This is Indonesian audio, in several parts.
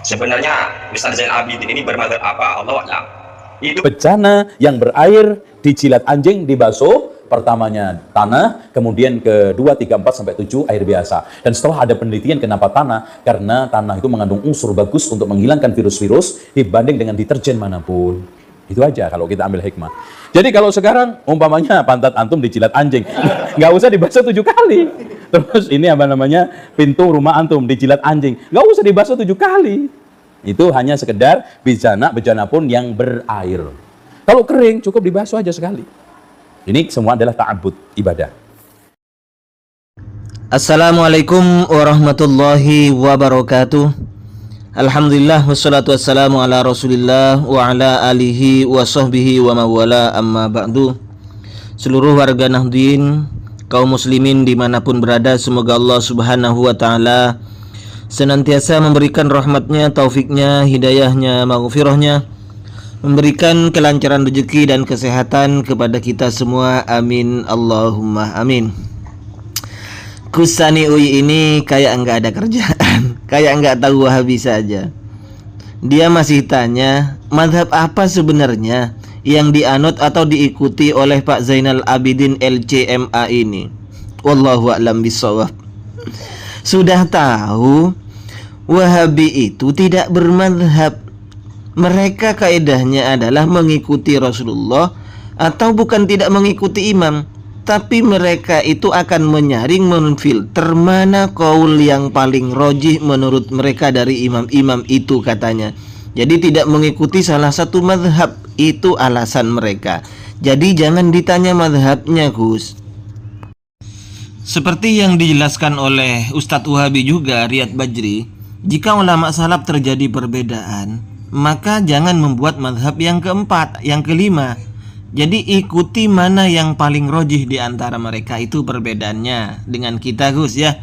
Sebenarnya Ustaz Zainal Abidin ini bermadzhab apa? Allah a'lam. Itu Bencana yang berair, dijilat anjing, dibasuh, pertamanya tanah, kemudian kedua, tiga, empat, sampai tujuh air biasa. Dan setelah ada penelitian kenapa tanah, karena tanah itu mengandung unsur bagus untuk menghilangkan virus-virus dibanding dengan deterjen manapun. Itu aja kalau kita ambil hikmah. Jadi kalau sekarang umpamanya pantat antum dijilat anjing, nggak usah dibasuh 7 kali. Terus ini apa namanya, pintu rumah antum dijilat anjing, nggak usah dibasuh 7 kali. Itu hanya sekedar bejana pun yang berair. Kalau kering cukup dibasuh aja sekali. Ini semua adalah ta'abbud, ibadah. Assalamualaikum warahmatullahi wabarakatuh. Alhamdulillah wassalatu wassalamu ala Rasulillah wa ala alihi wa sahbihi wa mawala, amma ba'du. Seluruh warga Nahdien, kaum muslimin dimanapun berada, semoga Allah subhanahu wa ta'ala senantiasa memberikan rahmatnya, taufiknya, hidayahnya, maghfirahnya, memberikan kelancaran rezeki dan kesehatan kepada kita semua, amin Allahumma amin. Kusani Uy ini kayak enggak ada kerjaan, kayak enggak tahu Wahabi saja. Dia masih tanya, mazhab apa sebenarnya yang dianut atau diikuti oleh Pak Zainal Abidin LCMA ini? Wallahu a'lam bishawab. Sudah tahu Wahabi itu tidak bermadhab. Mereka kaidahnya adalah mengikuti Rasulullah atau bukan tidak mengikuti imam, tapi mereka itu akan menyaring, menfilter mana kaul yang paling rojih menurut mereka dari imam-imam itu katanya. Jadi tidak mengikuti salah satu madhab, itu alasan mereka. Jadi jangan ditanya madhabnya, Gus. Seperti yang dijelaskan oleh Ustadz Wahabi juga, Riyad Bajri, jika ulama salaf terjadi perbedaan, maka jangan membuat madhab yang keempat, yang kelima. Jadi ikuti mana yang paling rojih di antara mereka, itu perbedaannya dengan kita, Gus, ya.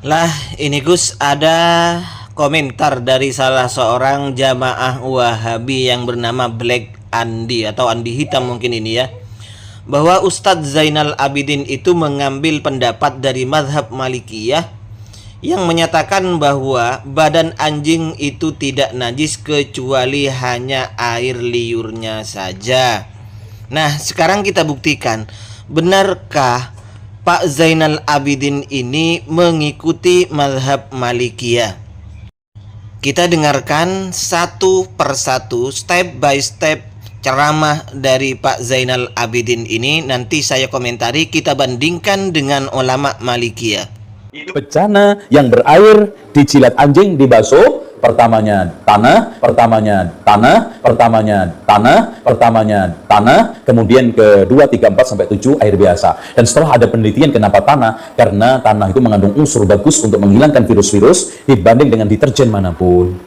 Lah, ini Gus, ada komentar dari salah seorang jamaah Wahabi yang bernama Black Andi atau Andi Hitam mungkin ini ya, bahwa Ustadz Zainal Abidin itu mengambil pendapat dari mazhab Malikiyah yang menyatakan bahwa badan anjing itu tidak najis kecuali hanya air liurnya saja. Nah, sekarang kita buktikan, benarkah Pak Zainal Abidin ini mengikuti mazhab Malikiyah? Kita dengarkan satu persatu, step by step ceramah dari Pak Zainal Abidin ini. Nanti saya komentari, kita bandingkan dengan ulama Malikiyah. Bencana yang berair, dijilat anjing, dibasuh, pertamanya tanah, kemudian kedua, tiga, empat, sampai tujuh air biasa. Dan setelah ada penelitian kenapa tanah, karena tanah itu mengandung unsur bagus untuk menghilangkan virus-virus dibanding dengan deterjen manapun.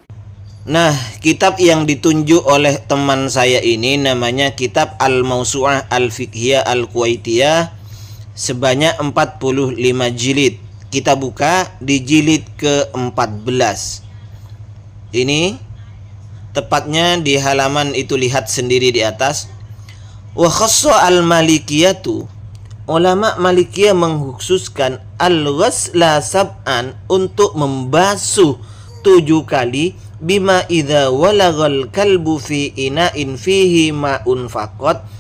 Nah, kitab yang ditunjuk oleh teman saya ini namanya kitab Al-Mawsu'ah Al-Fiqhiyah Al-Kuwaitiyah, sebanyak 45 jilid. Kita buka di jilid ke-14. Ini tepatnya di halaman itu, lihat sendiri di atas. Wa khassa al-malikiyatu, ulama Malikiyah mengkhususkan al-ghasla sab'an, untuk membasuh 7 kali, bima idza walagal kalbu fi ina'in fihi ma'un faqat,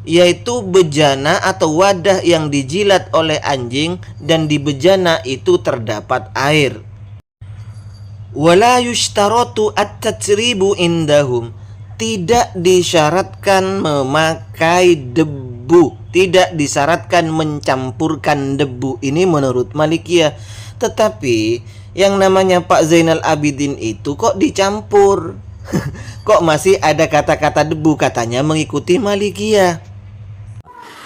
yaitu bejana atau wadah yang dijilat oleh anjing dan di bejana itu terdapat air. Wala yushtaratu at-tatsribu indahum, tidak disyaratkan memakai debu, tidak disyaratkan mencampurkan debu. Ini menurut Malikiyah. Tetapi yang namanya Pak Zainal Abidin itu kok dicampur? Kok masih ada kata-kata debu, katanya mengikuti Malikiyah.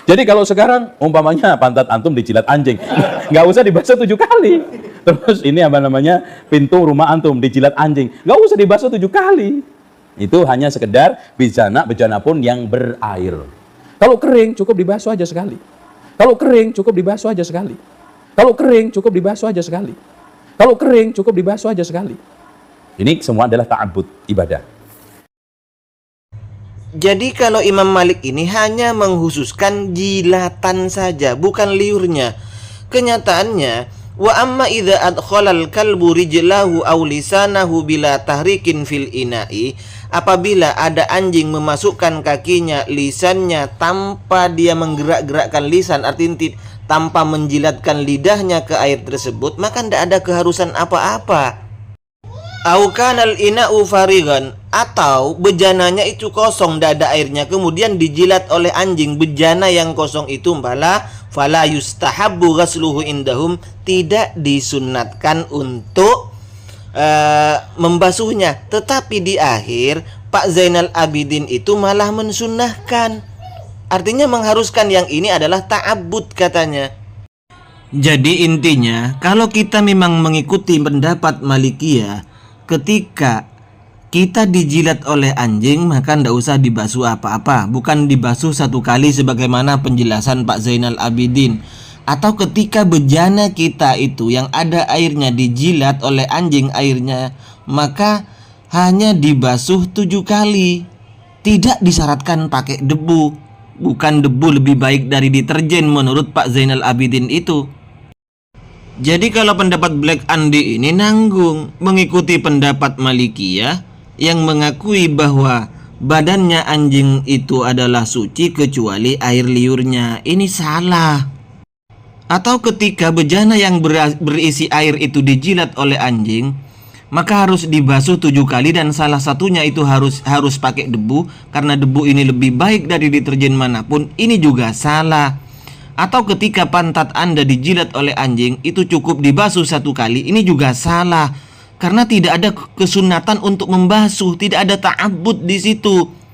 Jadi kalau sekarang umpamanya pantat antum dijilat anjing, nggak usah dibasuh 7 kali. Terus ini apa namanya, pintu rumah antum dijilat anjing, nggak usah dibasuh 7 kali. Itu hanya sekedar bejana pun yang berair. Kalau kering cukup dibasuh aja sekali. Kalau kering cukup dibasuh aja sekali. Kalau kering cukup dibasuh aja sekali. Kalau kering cukup dibasuh aja sekali. Ini semua adalah ta'abbud, ibadah. Jadi kalau Imam Malik ini hanya menghususkan jilatan saja, bukan liurnya. Kenyataannya Wa amma idza adkhalal kalbu rijlahu aw lisanahu bila tahrikin fil ina'i, apabila ada anjing memasukkan kakinya, lisannya tanpa dia menggerak-gerakkan lisan, artinya tanpa menjilatkan lidahnya ke air tersebut, maka tidak ada keharusan apa-apa. Au kanal ina'u farigan, atau bejananya itu kosong, tidak ada airnya, kemudian dijilat oleh anjing bejana yang kosong itu, fala yustahabbu ghasluhu indahum, tidak disunatkan untuk membasuhnya. Tetapi di akhir Pak Zainal Abidin itu malah mensunnahkan, artinya mengharuskan. Yang ini adalah ta'abbud katanya. Jadi intinya, kalau kita memang mengikuti pendapat Malikiyah, ketika kita dijilat oleh anjing maka tidak usah dibasuh apa-apa, bukan dibasuh satu kali sebagaimana penjelasan Pak Zainal Abidin. Atau ketika bejana kita itu yang ada airnya dijilat oleh anjing airnya, maka hanya dibasuh 7 kali. Tidak disyaratkan pakai debu. Bukan debu lebih baik dari deterjen menurut Pak Zainal Abidin itu. Jadi kalau pendapat Black Andi ini nanggung mengikuti pendapat Malikiyah yang mengakui bahwa badannya anjing itu adalah suci kecuali air liurnya. Ini salah. Atau ketika bejana yang berisi air itu dijilat oleh anjing, maka harus dibasuh 7 kali dan salah satunya itu harus pakai debu, karena debu ini lebih baik dari deterjen manapun. Ini juga salah. Atau ketika pantat Anda dijilat oleh anjing, itu cukup dibasuh 1 kali. Ini juga salah, karena tidak ada kesunatan untuk membasuh, tidak ada ta'abbud di situ.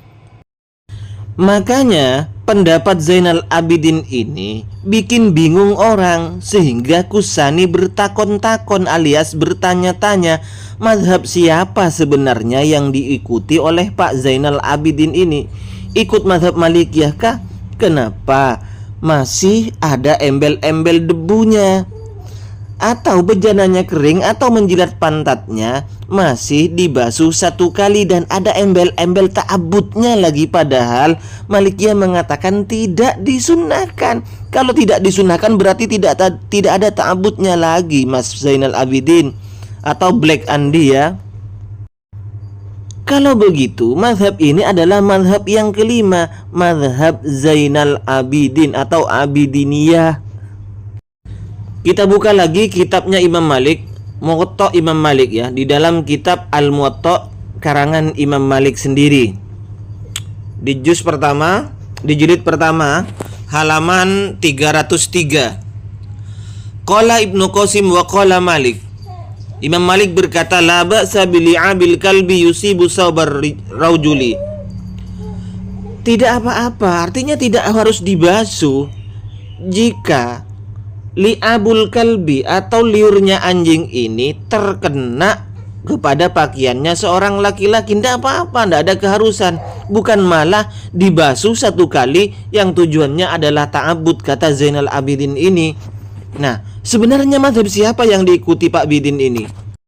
Makanya pendapat Zainal Abidin ini bikin bingung orang, sehingga Kusani bertakon-takon alias bertanya-tanya, mazhab siapa sebenarnya yang diikuti oleh Pak Zainal Abidin ini? Ikut mazhab Malikiyah kah? Kenapa masih ada embel-embel debunya? Atau bejananya kering atau menjilat pantatnya masih dibasuh 1 kali dan ada embel-embel ta'abbudnya lagi, padahal Malikiyah mengatakan tidak disunahkan. Kalau tidak disunahkan berarti tidak ada ta'abbudnya lagi, Mas Zainal Abidin atau Black Andi ya. Kalau begitu, mazhab ini adalah mazhab yang kelima, mazhab Zainal Abidin atau Abidiniyah. Kita buka lagi kitabnya Imam Malik, Muwatta Imam Malik ya, di dalam kitab Al-Muwatta karangan Imam Malik sendiri. Di juz pertama, di jilid pertama, halaman 303. Qala Ibnu Qasim wa qala Malik. Imam Malik berkata, la ba'sa bili'abil kalbi yusibu sawbar raujuli. Tidak apa-apa, artinya tidak harus dibasuh jika li'abul kalbi atau liurnya anjing ini terkena kepada pakaiannya seorang laki-laki. Tidak apa-apa, tidak ada keharusan. Bukan malah dibasuh 1 kali yang tujuannya adalah ta'abbud, kata Zainal Abidin ini. Nah, sebenarnya mazhab siapa yang diikuti Pak Bidin ini?